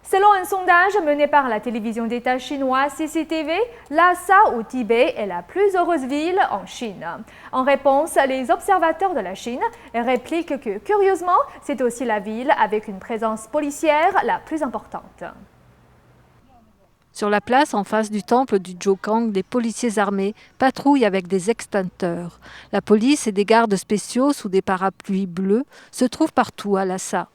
Selon un sondage mené par la télévision d'État chinoise CCTV, Lhasa au Tibet est la plus heureuse ville en Chine. En réponse, les observateurs de la Chine répliquent que, curieusement, c'est aussi la ville avec une présence policière la plus importante. Sur la place en face du temple du Zhoukang, des policiers armés patrouillent avec des extincteurs. La police et des gardes spéciaux sous des parapluies bleus se trouvent partout à Lhasa.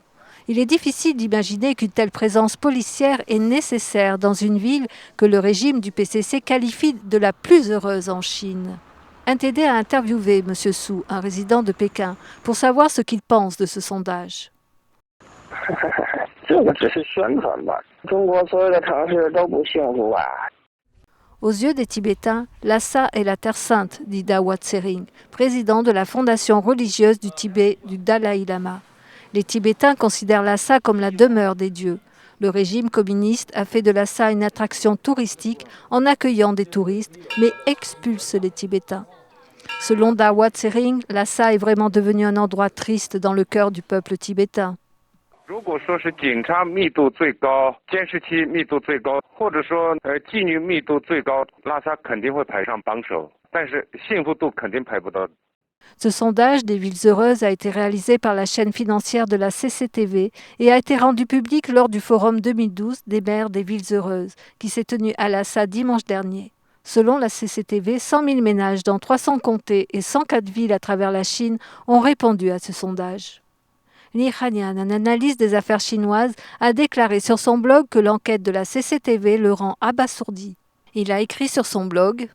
Il est difficile d'imaginer qu'une telle présence policière est nécessaire dans une ville que le régime du PCC qualifie de la plus heureuse en Chine. NTD a interviewé M. Su, un résident de Pékin, pour savoir ce qu'il pense de ce sondage. Aux yeux des Tibétains, Lhasa est la terre sainte, dit Dawa Tsering, président de la fondation religieuse du Tibet du Dalai Lama. Les Tibétains considèrent Lhasa comme la demeure des dieux. Le régime communiste a fait de Lhasa une attraction touristique en accueillant des touristes, mais expulse les Tibétains. Selon Dawa Tsering, Lhasa est vraiment devenu un endroit triste dans le cœur du peuple tibétain. Ce sondage des villes heureuses a été réalisé par la chaîne financière de la CCTV et a été rendu public lors du forum 2012 des maires des villes heureuses qui s'est tenu à Lhasa dimanche dernier. Selon la CCTV, 100 000 ménages dans 300 comtés et 104 villes à travers la Chine ont répondu à ce sondage. Li Hanian, un analyste des affaires chinoises, a déclaré sur son blog que l'enquête de la CCTV le rend abasourdi. Il a écrit sur son blog: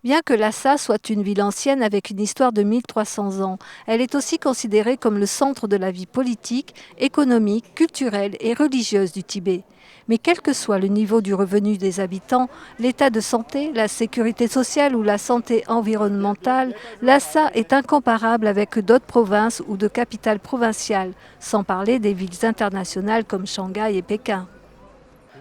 bien que Lhasa soit une ville ancienne avec une histoire de 1300 ans, elle est aussi considérée comme le centre de la vie politique, économique, culturelle et religieuse du Tibet. Mais quel que soit le niveau du revenu des habitants, l'état de santé, la sécurité sociale ou la santé environnementale, Lhasa est incomparable avec d'autres provinces ou de capitales provinciales, sans parler des villes internationales comme Shanghai et Pékin.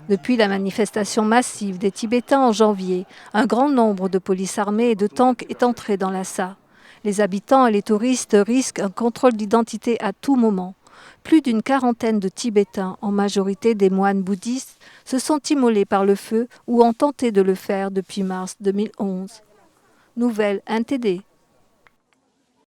Depuis la manifestation massive des Tibétains en janvier, un grand nombre de polices armées et de tanks est entré dans Lhasa. Les habitants et les touristes risquent un contrôle d'identité à tout moment. Plus d'une quarantaine de Tibétains, en majorité des moines bouddhistes, se sont immolés par le feu ou ont tenté de le faire depuis mars 2011. Nouvelle NTD.